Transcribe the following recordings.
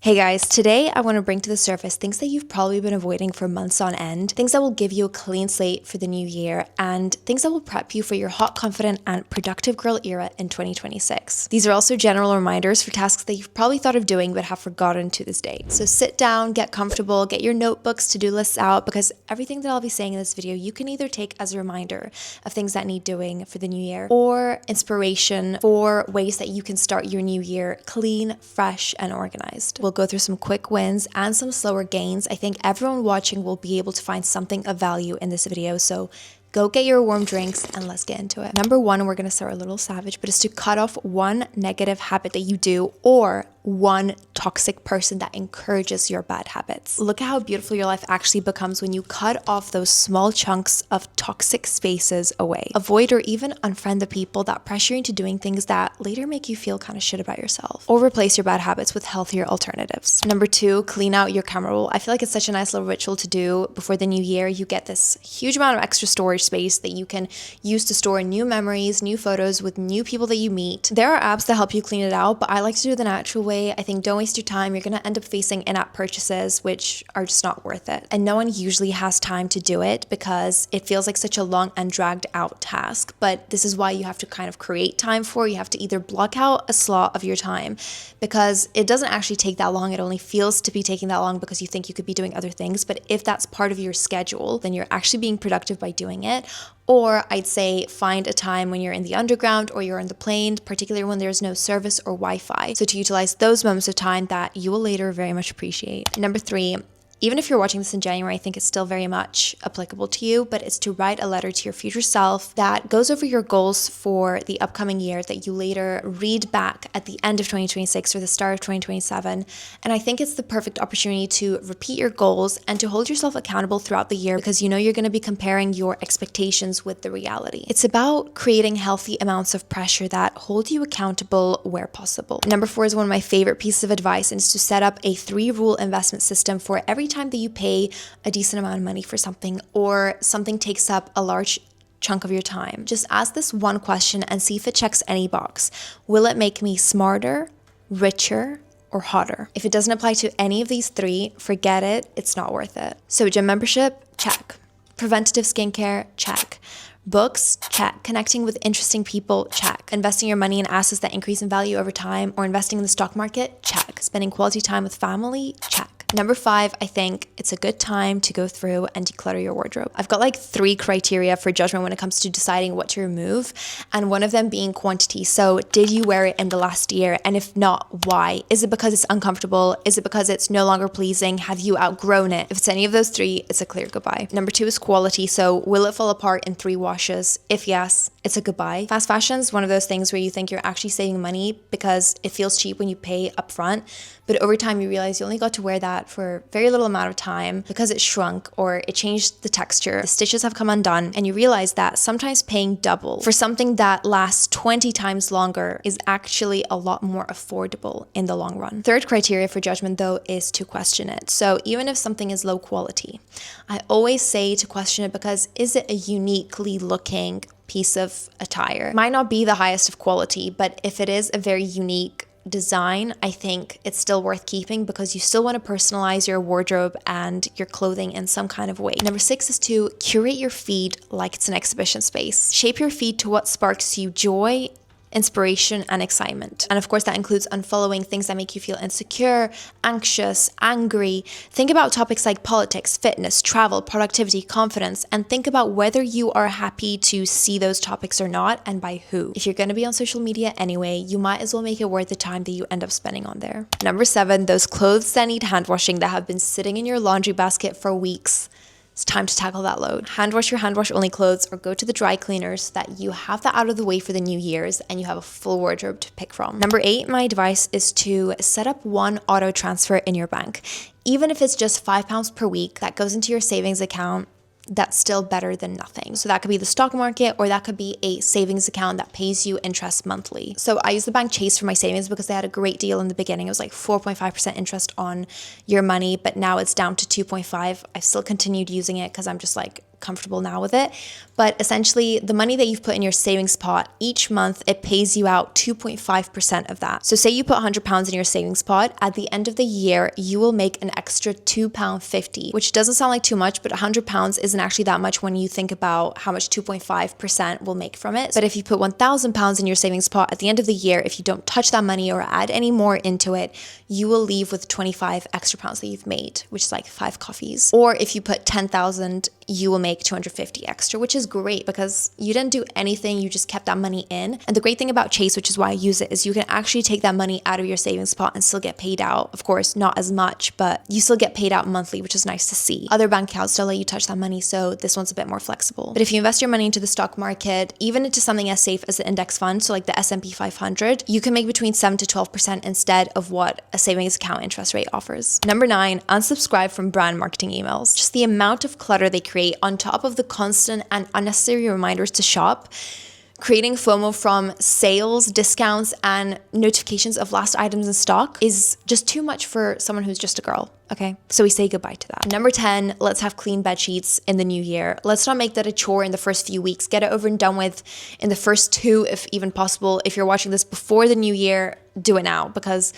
Hey guys, today I want to bring to the surface things that you've probably been avoiding for months on end, things that will give you a clean slate for the new year, and things that will prep you for your hot, confident, and productive girl era in 2026. These are also general reminders for tasks that you've probably thought of doing but have forgotten to this day. So sit down, get comfortable, get your notebooks, to-do lists out, because everything that I'll be saying in this video, you can either take as a reminder of things that need doing for the new year, or inspiration for ways that you can start your new year clean, fresh, and organized. We'll go through some quick wins and some slower gains. I think everyone watching will be able to find something of value in this video, so go get your warm drinks and let's get into it. Number one, we're gonna start a little savage, but it's to cut off one negative habit that you do or one toxic person that encourages your bad habits. Look at how beautiful your life actually becomes when you cut off those small chunks of toxic spaces away. Avoid or even unfriend the people that pressure you into doing things that later make you feel kind of shit about yourself. Or replace your bad habits with healthier alternatives. Number two, clean out your camera roll. I feel like it's such a nice little ritual to do before the new year. You get this huge amount of extra storage space that you can use to store new memories, new photos with new people that you meet. There are apps that help you clean it out, but I like to do it the natural way. I think don't waste your time. You're going to end up facing in-app purchases, which are just not worth it. And no one usually has time to do it because it feels like such a long and dragged out task. But this is why you have to kind of create time for it. You have to either block out a slot of your time because it doesn't actually take that long. It only feels to be taking that long because you think you could be doing other things. But if that's part of your schedule, then you're actually being productive by doing it. Or I'd say find a time when you're in the underground or you're on the plane, particularly when there's no service or Wi-Fi. So to utilize those moments of time that you will later very much appreciate. Number three, even if you're watching this in January, I think it's still very much applicable to you, but it's to write a letter to your future self that goes over your goals for the upcoming year that you later read back at the end of 2026 or the start of 2027. And I think it's the perfect opportunity to repeat your goals and to hold yourself accountable throughout the year because you know you're going to be comparing your expectations with the reality. It's about creating healthy amounts of pressure that hold you accountable where possible. Number four is one of my favorite pieces of advice, and it's to set up a 3-rule investment system for every time that you pay a decent amount of money for something or something takes up a large chunk of your time. Just ask this one question and see if it checks any box. Will it make me smarter, richer, or hotter? If it doesn't apply to any of these 3, forget it. It's not worth it. So gym membership, check. Preventative skincare, check. Books, check. Connecting with interesting people, check. Investing your money in assets that increase in value over time or investing in the stock market, check. Spending quality time with family, check. Number 5, I think it's a good time to go through and declutter your wardrobe. I've got like 3 criteria for judgment when it comes to deciding what to remove, and one of them being quantity. So did you wear it in the last year? And if not, why? Is it because it's uncomfortable? Is it because it's no longer pleasing? Have you outgrown it? If it's any of those 3, it's a clear goodbye. Number 2 is quality. So will it fall apart in 3 washes? If yes, it's a goodbye. Fast fashion is one of those things where you think you're actually saving money because it feels cheap when you pay upfront, but over time you realize you only got to wear that for very little amount of time because it shrunk or it changed the texture, the stitches have come undone, and you realize that sometimes paying double for something that lasts 20 times longer is actually a lot more affordable in the long run. Third criteria for judgment though is to question it. So even if something is low quality, I always say to question it because is it a uniquely looking piece of attire? Might not be the highest of quality, but if it is a very unique design, I think it's still worth keeping because you still want to personalize your wardrobe and your clothing in some kind of way. Number 6 is to curate your feed like it's an exhibition space. Shape your feed to what sparks you joy, inspiration, and excitement. And of course, that includes unfollowing things that make you feel insecure, anxious, angry. Think about topics like politics, fitness, travel, productivity, confidence, and think about whether you are happy to see those topics or not and by who. If you're going to be on social media anyway, you might as well make it worth the time that you end up spending on there. Number 7, those clothes that need hand washing that have been sitting in your laundry basket for weeks. It's time to tackle that load. Hand wash your hand wash only clothes or go to the dry cleaners so that you have that out of the way for the new year's and you have a full wardrobe to pick from. Number 8, my advice is to set up one auto transfer in your bank. Even if it's just £5 per week that goes into your savings account, that's still better than nothing. So that could be the stock market or that could be a savings account that pays you interest monthly. So I use the bank Chase for my savings because they had a great deal in the beginning. It was like 4.5% interest on your money, but now it's down to 2.5. I've still continued using it because I'm just like, comfortable now with it. But essentially, the money that you've put in your savings pot, each month, it pays you out 2.5% of that. So say you put £100 in your savings pot, at the end of the year, you will make an extra £2.50, which doesn't sound like too much, but £100 isn't actually that much when you think about how much 2.5% will make from it. But if you put £1,000 in your savings pot, at the end of the year, if you don't touch that money or add any more into it, you will leave with 25 extra pounds that you've made, which is like 5 coffees. Or if you put 10,000, you will make 250 extra, which is great because you didn't do anything, you just kept that money in. And the great thing about Chase, which is why I use it, is you can actually take that money out of your savings pot and still get paid out. Of course, not as much, but you still get paid out monthly, which is nice to see. Other bank accounts don't let you touch that money, so this one's a bit more flexible. But if you invest your money into the stock market, even into something as safe as an index fund, so like the S&P 500, you can make between 7 to 12% instead of what a savings account interest rate offers. Number 9, unsubscribe from brand marketing emails. Just the amount of clutter they create on top of the constant and unnecessary reminders to shop, creating FOMO from sales, discounts, and notifications of last items in stock is just too much for someone who's just a girl. Okay, so we say goodbye to that. Number 10, let's have clean bed sheets in the new year. Let's not make that a chore in the first few weeks. Get it over and done with in the first 2, if even possible. If you're watching this before the new year, do it now because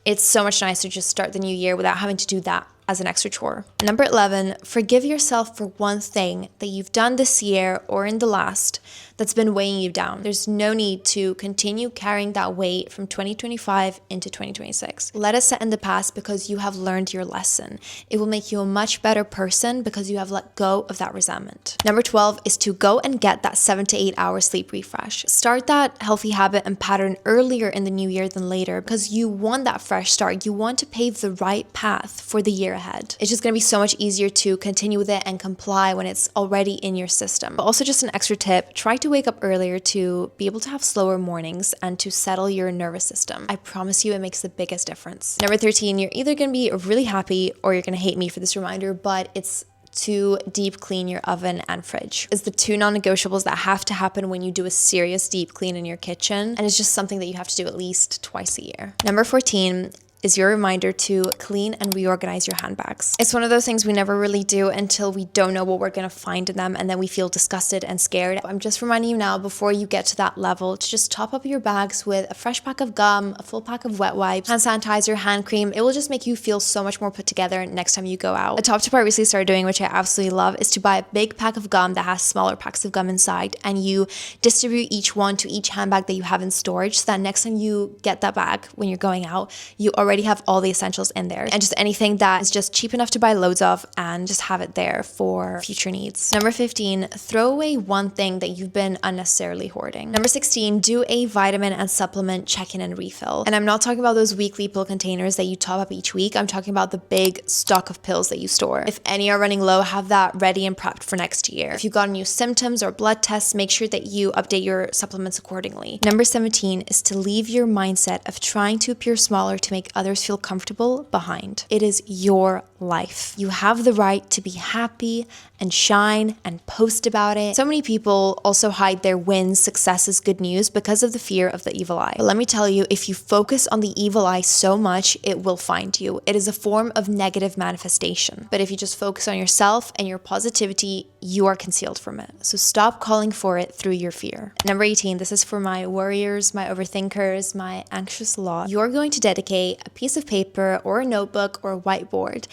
it's so much nicer to just start the new year without having to do that as an extra chore. Number 11, forgive yourself for one thing that you've done this year or in the last that's been weighing you down. There's no need to continue carrying that weight from 2025 into 2026. Let it set in the past because you have learned your lesson. It will make you a much better person because you have let go of that resentment. Number 12 is to go and get that 7 to 8 hour sleep refresh. Start that healthy habit and pattern earlier in the new year than later because you want that fresh start. You want to pave the right path for the year ahead. It's just going to be so much easier to continue with it and comply when it's already in your system. But also just an extra tip, try to wake up earlier to be able to have slower mornings and to settle your nervous system. I promise you it makes the biggest difference. Number 13, you're either going to be really happy or you're going to hate me for this reminder, but it's to deep clean your oven and fridge. It's the 2 non-negotiables that have to happen when you do a serious deep clean in your kitchen, and it's just something that you have to do at least twice a year. Number 14 is your reminder to clean and reorganize your handbags. It's one of those things we never really do until we don't know what we're going to find in them and then we feel disgusted and scared. I'm just reminding you now before you get to that level to just top up your bags with a fresh pack of gum, a full pack of wet wipes, hand sanitizer, hand cream. It will just make you feel so much more put together next time you go out. A top tip I recently started doing, which I absolutely love, is to buy a big pack of gum that has smaller packs of gum inside and you distribute each one to each handbag that you have in storage so that next time you get that bag when you're going out, you already have all the essentials in there and just anything that is just cheap enough to buy loads of and just have it there for future needs. Number 15, throw away one thing that you've been unnecessarily hoarding. Number 16, do a vitamin and supplement check-in and refill. And I'm not talking about those weekly pill containers that you top up each week. I'm talking about the big stock of pills that you store. If any are running low, have that ready and prepped for next year. If you've got new symptoms or blood tests, make sure that you update your supplements accordingly. Number 17 is to leave your mindset of trying to appear smaller to make others feel comfortable behind. It is your life. You have the right to be happy and shine and post about it. So many people also hide their wins, successes, good news because of the fear of the evil eye. But let me tell you, if you focus on the evil eye so much, it will find you. It is a form of negative manifestation. But if you just focus on yourself and your positivity, you are concealed from it. So stop calling for it through your fear. Number 18, this is for my worriers, my overthinkers, my anxious lot. You're going to dedicate a piece of paper or a notebook or a whiteboard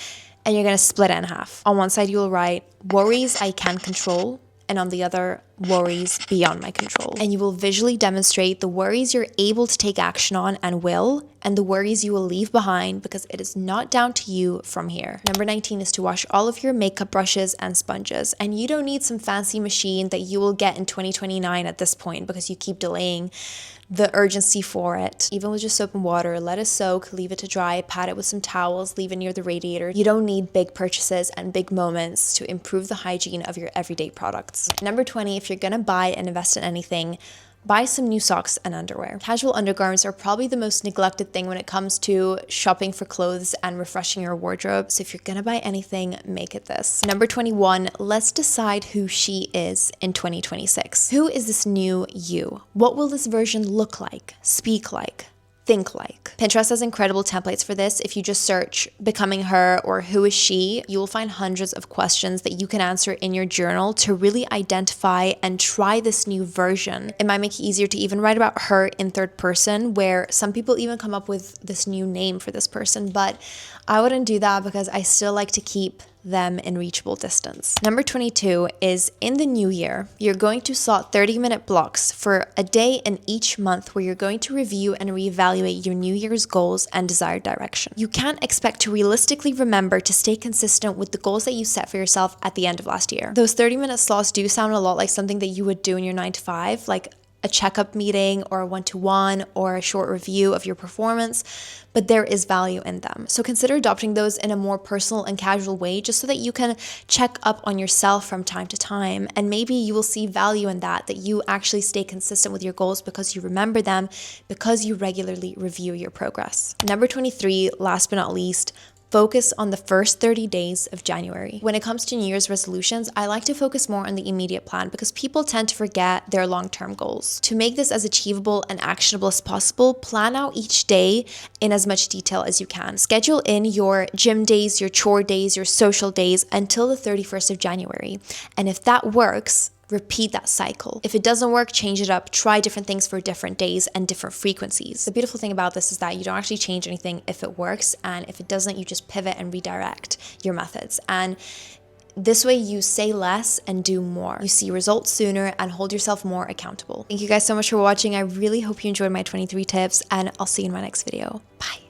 and you're going to split it in half. On one side, you will write worries I can control, and on the other, worries beyond my control. And you will visually demonstrate the worries you're able to take action on and will, and the worries you will leave behind because it is not down to you from here. Number 19 is to wash all of your makeup brushes and sponges. And you don't need some fancy machine that you will get in 2029 at this point because you keep delaying the urgency for it. Even with just soap and water, let it soak, leave it to dry, pat it with some towels, leave it near the radiator. You don't need big purchases and big moments to improve the hygiene of your everyday products. Number 20, if you're gonna buy and invest in anything, buy some new socks and underwear. Casual undergarments are probably the most neglected thing when it comes to shopping for clothes and refreshing your wardrobe. So if you're gonna buy anything, make it this. Number 21, let's decide who she is in 2026. Who is this new you? What will this version look like, speak like, think like. Pinterest has incredible templates for this. If you just search becoming her or who is she, you will find hundreds of questions that you can answer in your journal to really identify and try this new version. It might make it easier to even write about her in third person, where some people even come up with this new name for this person, but I wouldn't do that because I still like to keep them in reachable distance. Number 22 is in the new year, you're going to slot 30-minute blocks for a day in each month where you're going to review and reevaluate your new year's goals and desired direction. You can't expect to realistically remember to stay consistent with the goals that you set for yourself at the end of last year. Those 30-minute slots do sound a lot like something that you would do in your 9 to 5, like a checkup meeting or a one-to-one or a short review of your performance, but there is value in them. So consider adopting those in a more personal and casual way, just so that you can check up on yourself from time to time. And maybe you will see value in that you actually stay consistent with your goals because you remember them, because you regularly review your progress. Number 23, last but not least, focus on the first 30 days of January. When it comes to New Year's resolutions, I like to focus more on the immediate plan because people tend to forget their long-term goals. To make this as achievable and actionable as possible, plan out each day in as much detail as you can. Schedule in your gym days, your chore days, your social days until the 31st of January. And if that works, repeat that cycle. If it doesn't work, change it up, try different things for different days and different frequencies. The beautiful thing about this is that you don't actually change anything if it works, and if it doesn't, you just pivot and redirect your methods. And this way you say less and do more. You see results sooner and hold yourself more accountable. Thank you guys so much for watching. I really hope you enjoyed my 23 tips, and I'll see you in my next video. Bye.